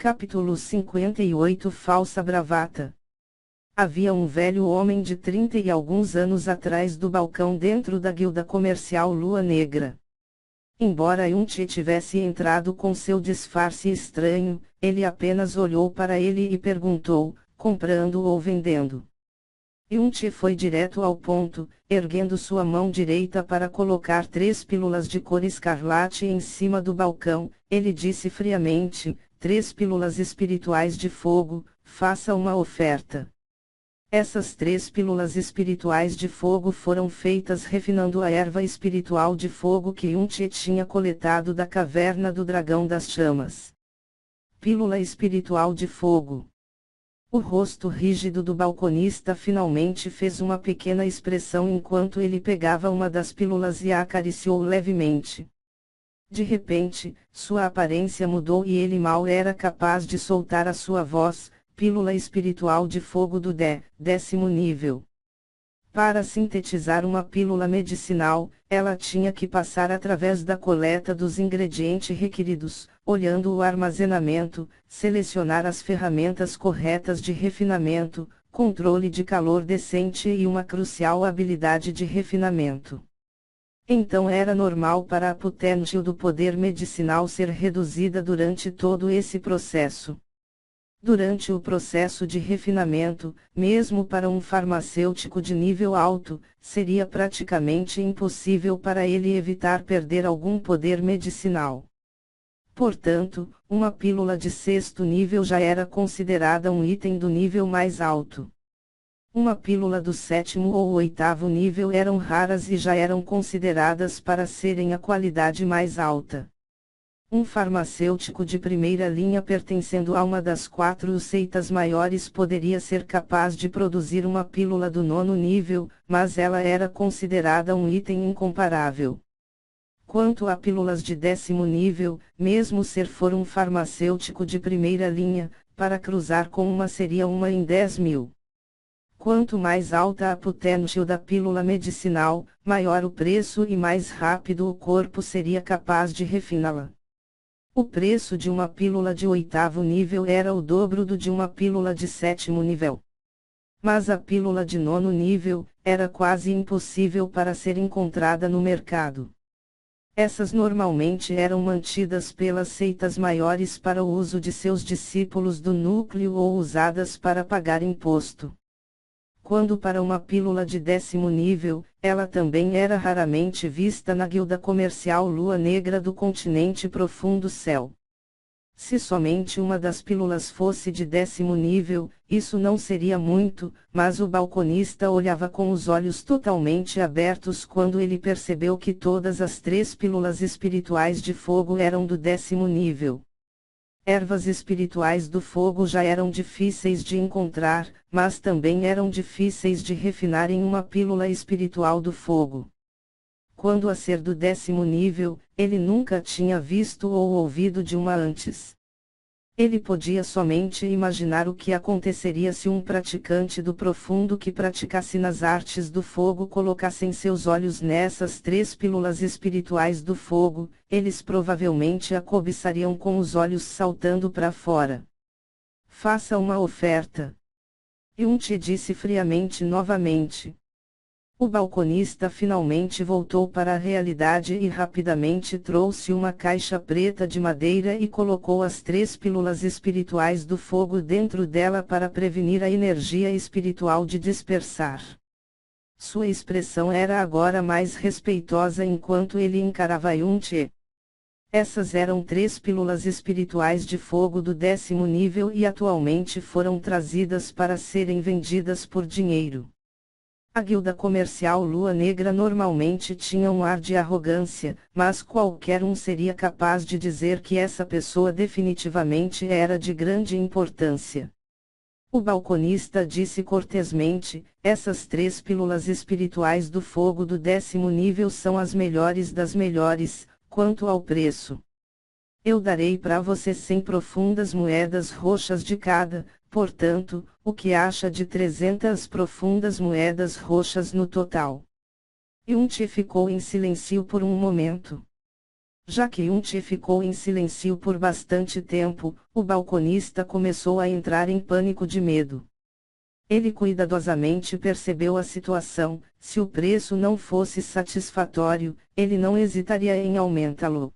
Capítulo 58 Falsa bravata. Havia um velho homem de 30 e alguns anos atrás do balcão dentro da guilda comercial Lua Negra. Embora Yunchi tivesse entrado com seu disfarce estranho, ele apenas olhou para ele e perguntou, comprando ou vendendo. Yunchi foi direto ao ponto, erguendo sua mão direita para colocar 3 pílulas de cor escarlate em cima do balcão. Ele disse friamente, 3 pílulas espirituais de fogo, faça uma oferta. Essas 3 pílulas espirituais de fogo foram feitas refinando a erva espiritual de fogo que Yunchi tinha coletado da caverna do dragão das chamas. Pílula espiritual de fogo. O rosto rígido do balconista finalmente fez uma pequena expressão enquanto ele pegava uma das pílulas e a acariciou levemente. De repente, sua aparência mudou e ele mal era capaz de soltar a sua voz, pílula espiritual de fogo do 10º nível. Para sintetizar uma pílula medicinal, ela tinha que passar através da coleta dos ingredientes requeridos, olhando o armazenamento, selecionar as ferramentas corretas de refinamento, controle de calor decente e uma crucial habilidade de refinamento. Então era normal para a potência do poder medicinal ser reduzida durante todo esse processo. Durante o processo de refinamento, mesmo para um farmacêutico de nível alto, seria praticamente impossível para ele evitar perder algum poder medicinal. Portanto, uma pílula de 6º nível já era considerada um item do nível mais alto. Uma pílula do 7º ou 8º nível eram raras e já eram consideradas para serem a qualidade mais alta. Um farmacêutico de primeira linha pertencendo a uma das 4 seitas maiores poderia ser capaz de produzir uma pílula do 9º nível, mas ela era considerada um item incomparável. Quanto a pílulas de 10º nível, mesmo se for um farmacêutico de primeira linha, para cruzar com uma seria uma em 10.000. Quanto mais alta a potência da pílula medicinal, maior o preço e mais rápido o corpo seria capaz de refiná-la. O preço de uma pílula de 8º nível era o dobro do de uma pílula de 7º nível. Mas a pílula de 9º nível era quase impossível para ser encontrada no mercado. Essas normalmente eram mantidas pelas seitas maiores para o uso de seus discípulos do núcleo ou usadas para pagar imposto. Quando para uma pílula de 10º nível, ela também era raramente vista na guilda comercial Lua Negra do continente Profundo Céu. Se somente uma das pílulas fosse de 10º nível, isso não seria muito, mas o balconista olhava com os olhos totalmente abertos quando ele percebeu que todas as 3 pílulas espirituais de fogo eram do 10º nível. Ervas espirituais do fogo já eram difíceis de encontrar, mas também eram difíceis de refinar em uma pílula espiritual do fogo. Quando a ser do 10º nível, ele nunca tinha visto ou ouvido de uma antes. Ele podia somente imaginar o que aconteceria se um praticante do profundo que praticasse nas artes do fogo colocasse seus olhos nessas 3 pílulas espirituais do fogo, eles provavelmente a cobiçariam com os olhos saltando para fora. Faça uma oferta. Yunchi disse friamente novamente. O balconista finalmente voltou para a realidade e rapidamente trouxe uma caixa preta de madeira e colocou as 3 pílulas espirituais do fogo dentro dela para prevenir a energia espiritual de dispersar. Sua expressão era agora mais respeitosa enquanto ele encarava Yunchi. Essas eram 3 pílulas espirituais de fogo do 10º nível e atualmente foram trazidas para serem vendidas por dinheiro. A guilda comercial Lua Negra normalmente tinha um ar de arrogância, mas qualquer um seria capaz de dizer que essa pessoa definitivamente era de grande importância. O balconista disse cortesmente, essas 3 pílulas espirituais do fogo do 10º nível são as melhores das melhores, quanto ao preço. Eu darei para você 100 profundas moedas roxas de cada, portanto, o que acha de 300 profundas moedas roxas no total? Yunchi ficou em silêncio por um momento. Já que Yunchi ficou em silêncio por bastante tempo, o balconista começou a entrar em pânico de medo. Ele cuidadosamente percebeu a situação. Se o preço não fosse satisfatório, ele não hesitaria em aumentá-lo.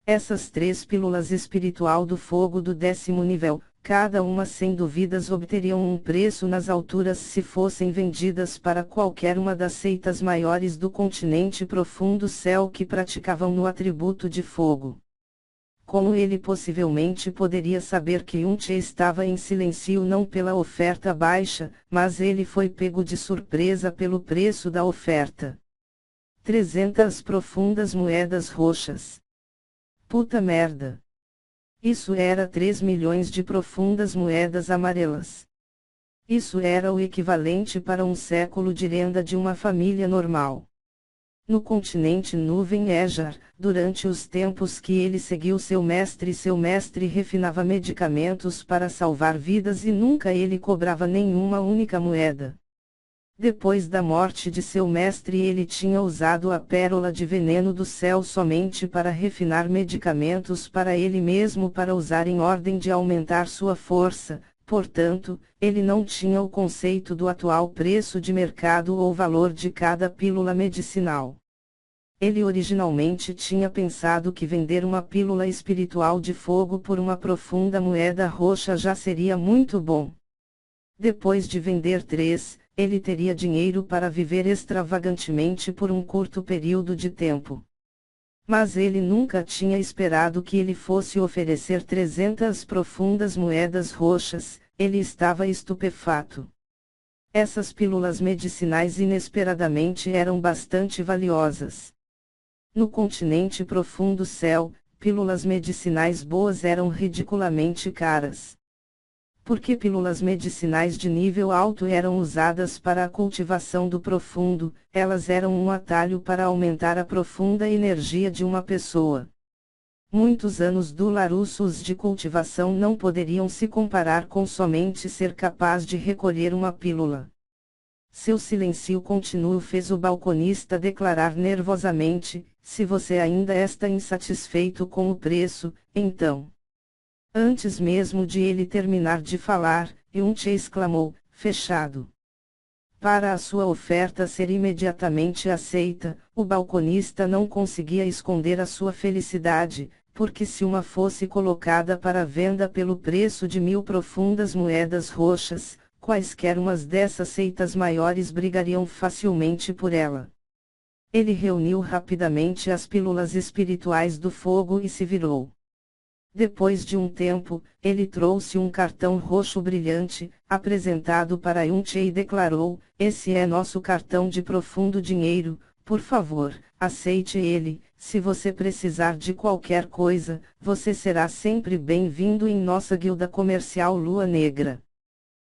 Essas 3 pílulas espiritual do fogo do 10º nível, cada uma sem dúvidas obteriam um preço nas alturas se fossem vendidas para qualquer uma das seitas maiores do continente profundo céu que praticavam no atributo de fogo. Como ele possivelmente poderia saber que Yunchi estava em silêncio não pela oferta baixa, mas ele foi pego de surpresa pelo preço da oferta. 300 profundas moedas roxas. Puta merda! Isso era 3 milhões de profundas moedas amarelas. Isso era o equivalente para um século de renda de uma família normal. No continente Nuvem Ejar, durante os tempos que ele seguiu seu mestre refinava medicamentos para salvar vidas e nunca ele cobrava nenhuma única moeda. Depois da morte de seu mestre ele tinha usado a pérola de veneno do céu somente para refinar medicamentos para ele mesmo para usar em ordem de aumentar sua força, portanto, ele não tinha o conceito do atual preço de mercado ou valor de cada pílula medicinal. Ele originalmente tinha pensado que vender uma pílula espiritual de fogo por uma profunda moeda roxa já seria muito bom. Depois de vender 3, ele teria dinheiro para viver extravagantemente por um curto período de tempo. Mas ele nunca tinha esperado que ele fosse oferecer 300 profundas moedas roxas, ele estava estupefato. Essas pílulas medicinais inesperadamente eram bastante valiosas. No continente profundo céu, pílulas medicinais boas eram ridiculamente caras. Porque pílulas medicinais de nível alto eram usadas para a cultivação do profundo, elas eram um atalho para aumentar a profunda energia de uma pessoa. Muitos anos dolorosos de cultivação não poderiam se comparar com somente ser capaz de recolher uma pílula. Seu silêncio contínuo fez o balconista declarar nervosamente: se você ainda está insatisfeito com o preço, então. Antes mesmo de ele terminar de falar, Yunchi exclamou: fechado. Para a sua oferta ser imediatamente aceita, o balconista não conseguia esconder a sua felicidade, porque se uma fosse colocada para venda pelo preço de 1000 profundas moedas roxas, quaisquer umas dessas seitas maiores brigariam facilmente por ela. Ele reuniu rapidamente as pílulas espirituais do fogo e se virou. Depois de um tempo, ele trouxe um cartão roxo brilhante, apresentado para Yunchi e declarou: esse é nosso cartão de profundo dinheiro, por favor, aceite ele. Se você precisar de qualquer coisa, você será sempre bem-vindo em nossa guilda comercial Lua Negra.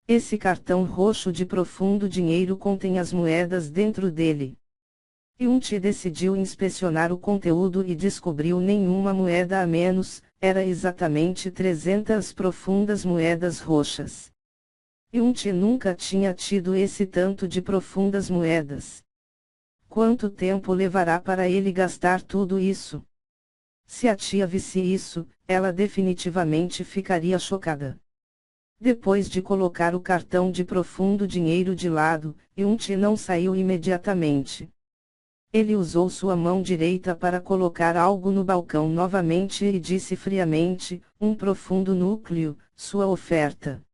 Esse cartão roxo de profundo dinheiro contém as moedas dentro dele. Yunchi decidiu inspecionar o conteúdo e descobriu nenhuma moeda a menos, era exatamente 300 profundas moedas roxas. Yunchi nunca tinha tido esse tanto de profundas moedas. Quanto tempo levará para ele gastar tudo isso? Se a tia visse isso, ela definitivamente ficaria chocada. Depois de colocar o cartão de profundo dinheiro de lado, Yunchi não saiu imediatamente. Ele usou sua mão direita para colocar algo no balcão novamente e disse friamente: um profundo núcleo, sua oferta.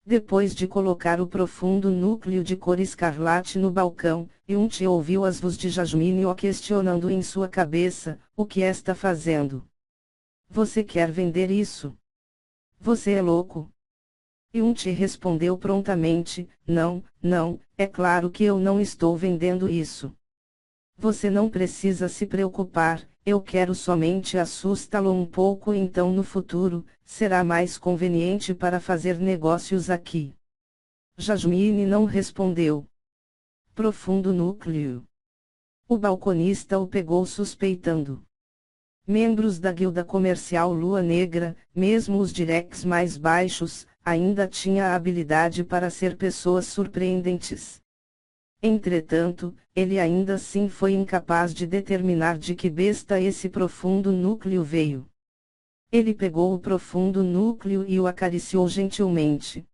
Depois de colocar o profundo núcleo de cor escarlate no balcão, Yunchi ouviu as vozes de Jasmine o questionando em sua cabeça: o que está fazendo? Você quer vender isso? Você é louco? Yunchi respondeu prontamente: não, é claro que eu não estou vendendo isso. Você não precisa se preocupar, eu quero somente assustá-lo um pouco, então no futuro, será mais conveniente para fazer negócios aqui. Jasmine não respondeu. Profundo núcleo. O balconista o pegou suspeitando. Membros da guilda comercial Lua Negra, mesmo os directs mais baixos, ainda tinha a habilidade para ser pessoas surpreendentes. Entretanto, ele ainda assim foi incapaz de determinar de que besta esse profundo núcleo veio. Ele pegou o profundo núcleo e o acariciou gentilmente.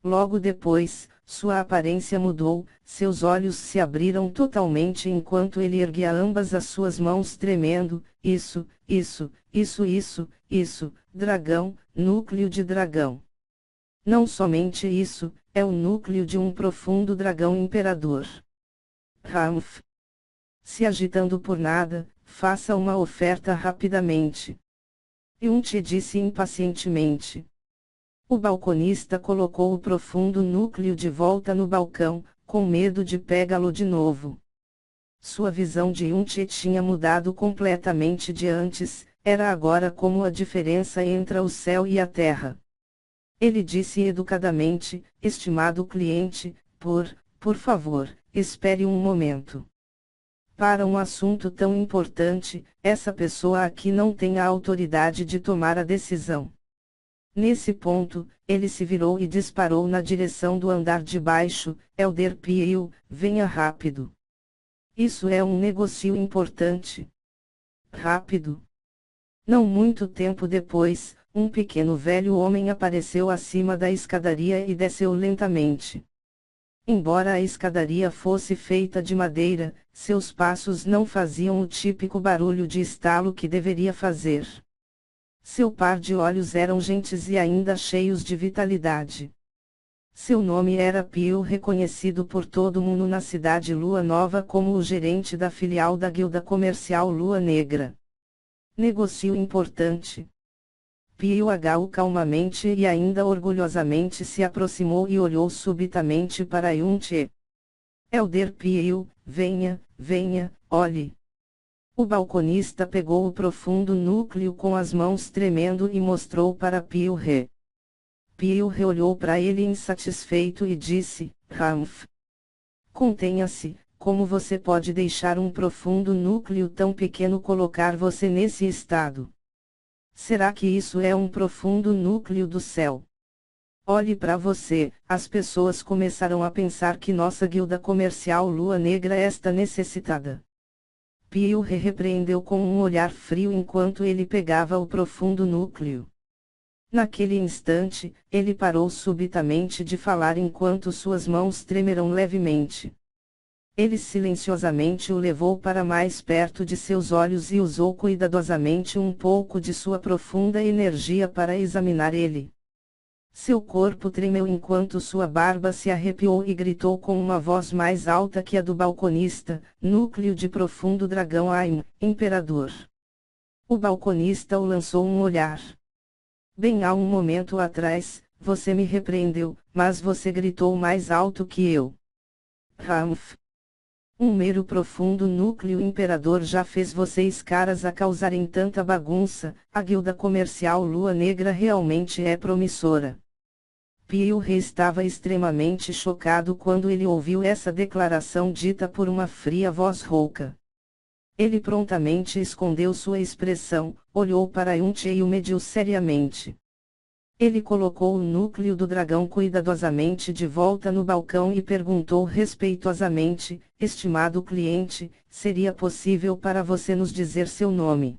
Logo depois, sua aparência mudou, seus olhos se abriram totalmente enquanto ele erguia ambas as suas mãos tremendo, isso, dragão, núcleo de dragão. Não somente isso, é o núcleo de um profundo dragão imperador. Ramph. Se agitando por nada, faça uma oferta rapidamente. Yunchi disse impacientemente. O balconista colocou o profundo núcleo de volta no balcão, com medo de pegá-lo de novo. Sua visão de Yunchi tinha mudado completamente de antes, era agora como a diferença entre o céu e a terra. Ele disse educadamente, estimado cliente, por favor, espere um momento. Para um assunto tão importante, essa pessoa aqui não tem a autoridade de tomar a decisão. Nesse ponto, ele se virou e disparou na direção do andar de baixo, Elder Peel, venha rápido. Isso é um negócio importante. Rápido. Não muito tempo depois, um pequeno velho homem apareceu acima da escadaria e desceu lentamente. Embora a escadaria fosse feita de madeira, seus passos não faziam o típico barulho de estalo que deveria fazer. Seu par de olhos eram gentes e ainda cheios de vitalidade. Seu nome era Peel, reconhecido por todo mundo na cidade Lua Nova como o gerente da filial da guilda comercial Lua Negra. Negócio importante. Peel agachou calmamente e ainda orgulhosamente se aproximou e olhou subitamente para Yunchi. Elder Peel, venha, olhe. O balconista pegou o profundo núcleo com as mãos tremendo e mostrou para Peel. Peel olhou para ele insatisfeito e disse, Ramph. Contenha-se, como você pode deixar um profundo núcleo tão pequeno colocar você nesse estado? Será que isso é um profundo núcleo do céu? Olhe para você, as pessoas começaram a pensar que nossa guilda comercial Lua Negra está necessitada. Peel repreendeu com um olhar frio enquanto ele pegava o profundo núcleo. Naquele instante, ele parou subitamente de falar enquanto suas mãos tremeram levemente. Ele silenciosamente o levou para mais perto de seus olhos e usou cuidadosamente um pouco de sua profunda energia para examinar ele. Seu corpo tremeu enquanto sua barba se arrepiou e gritou com uma voz mais alta que a do balconista, núcleo de profundo dragão Aim, imperador. O balconista o lançou um olhar. Bem há um momento atrás, você me repreendeu, mas você gritou mais alto que eu. Ramph. Um mero profundo núcleo imperador já fez vocês caras a causarem tanta bagunça, a guilda comercial Lua Negra realmente é promissora. Peel estava extremamente chocado quando ele ouviu essa declaração dita por uma fria voz rouca. Ele prontamente escondeu sua expressão, olhou para Yunchi e o mediu seriamente. Ele colocou o núcleo do dragão cuidadosamente de volta no balcão e perguntou respeitosamente, estimado cliente, seria possível para você nos dizer seu nome?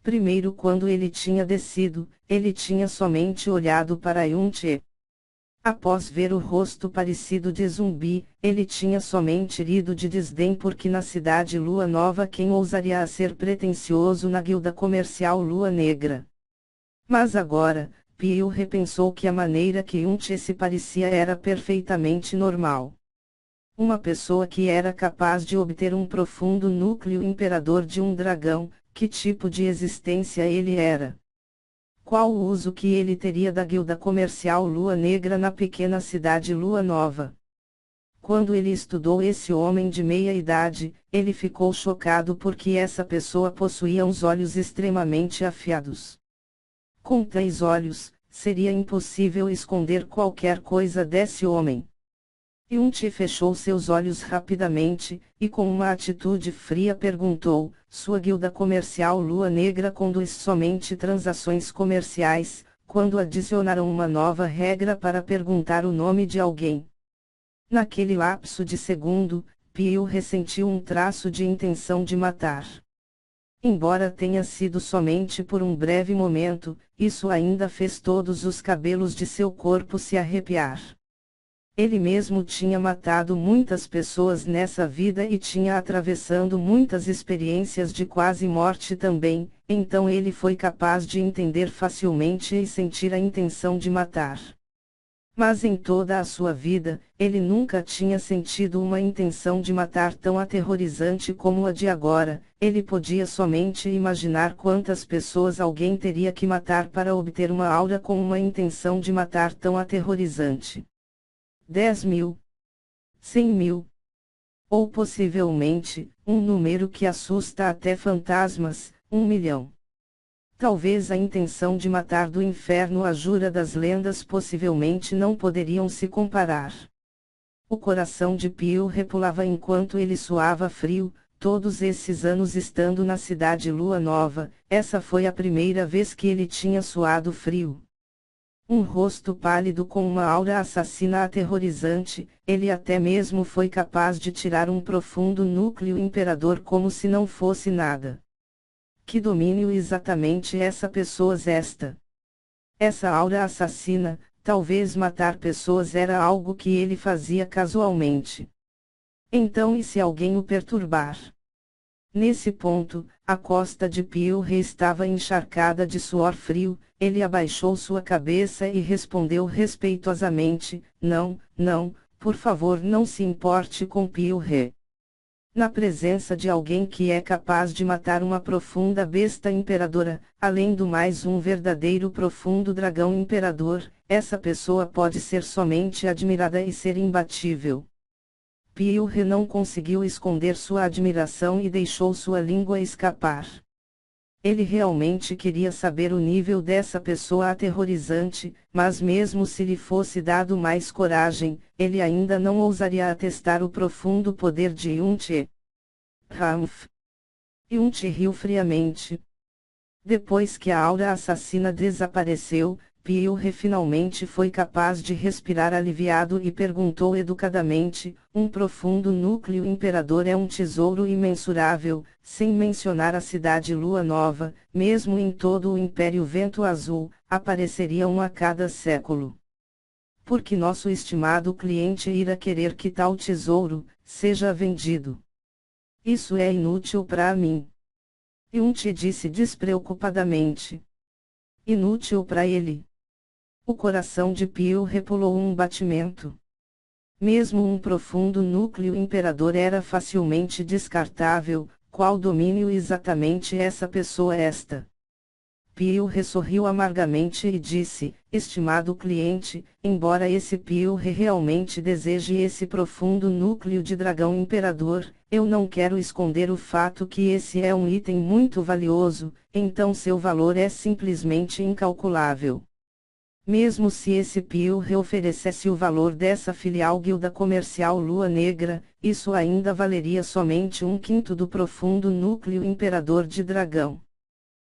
Primeiro, quando ele tinha descido, ele tinha somente olhado para Yunchi. Após ver o rosto parecido de zumbi, ele tinha somente rido de desdém porque na cidade Lua Nova quem ousaria a ser pretensioso na guilda comercial Lua Negra. Mas agora, Peel repensou que a maneira que Yunchi se parecia era perfeitamente normal. Uma pessoa que era capaz de obter um profundo núcleo imperador de um dragão, que tipo de existência ele era? Qual o uso que ele teria da guilda comercial Lua Negra na pequena cidade Lua Nova? Quando ele estudou esse homem de meia idade, ele ficou chocado porque essa pessoa possuía uns olhos extremamente afiados. Com tais olhos, seria impossível esconder qualquer coisa desse homem. Yunchi fechou seus olhos rapidamente, e com uma atitude fria perguntou, sua guilda comercial Lua Negra conduz somente transações comerciais, quando adicionaram uma nova regra para perguntar o nome de alguém? Naquele lapso de segundo, Pio ressentiu um traço de intenção de matar. Embora tenha sido somente por um breve momento, isso ainda fez todos os cabelos de seu corpo se arrepiar. Ele mesmo tinha matado muitas pessoas nessa vida e tinha atravessado muitas experiências de quase morte também, então ele foi capaz de entender facilmente e sentir a intenção de matar. Mas em toda a sua vida, ele nunca tinha sentido uma intenção de matar tão aterrorizante como a de agora. Ele podia somente imaginar quantas pessoas alguém teria que matar para obter uma aura com uma intenção de matar tão aterrorizante. 10.000, 100.000, ou possivelmente, um número que assusta até fantasmas, 1 milhão. Talvez a intenção de matar do inferno a jura das lendas possivelmente não poderiam se comparar. O coração de Pio repulava enquanto ele suava frio. Todos esses anos estando na cidade Lua Nova, essa foi a primeira vez que ele tinha suado frio. Um rosto pálido com uma aura assassina aterrorizante, ele até mesmo foi capaz de tirar um profundo núcleo imperador como se não fosse nada. Que domínio exatamente essa pessoas esta? Essa aura assassina, talvez matar pessoas era algo que ele fazia casualmente. Então e se alguém o perturbar? Nesse ponto, a costa de Pio estava encharcada de suor frio. Ele abaixou sua cabeça e respondeu respeitosamente: não, não, por favor não se importe com Pio. Na presença de alguém que é capaz de matar uma profunda besta imperadora, além do mais um verdadeiro profundo dragão imperador, essa pessoa pode ser somente admirada e ser imbatível. Pio não conseguiu esconder sua admiração e deixou sua língua escapar. Ele realmente queria saber o nível dessa pessoa aterrorizante, mas mesmo se lhe fosse dado mais coragem, ele ainda não ousaria atestar o profundo poder de Yunti. Ramph. Yunti riu friamente. Depois que a aura assassina desapareceu, Pio finalmente foi capaz de respirar aliviado e perguntou educadamente: um profundo núcleo imperador é um tesouro imensurável, sem mencionar a cidade Lua Nova, mesmo em todo o Império Vento Azul, apareceria um a cada século. Porque nosso estimado cliente irá querer que tal tesouro seja vendido. Isso é inútil para mim. Yunti disse despreocupadamente. Inútil para ele. O coração de Pio repulou um batimento. Mesmo um profundo núcleo imperador era facilmente descartável. Qual domínio exatamente essa pessoa esta? Pio sorriu amargamente e disse: estimado cliente, embora esse Pio realmente deseje esse profundo núcleo de dragão imperador, eu não quero esconder o fato que esse é um item muito valioso, então seu valor é simplesmente incalculável. Mesmo se esse Pio oferecesse o valor dessa filial guilda comercial Lua Negra, isso ainda valeria somente 1/5 do profundo núcleo imperador de dragão.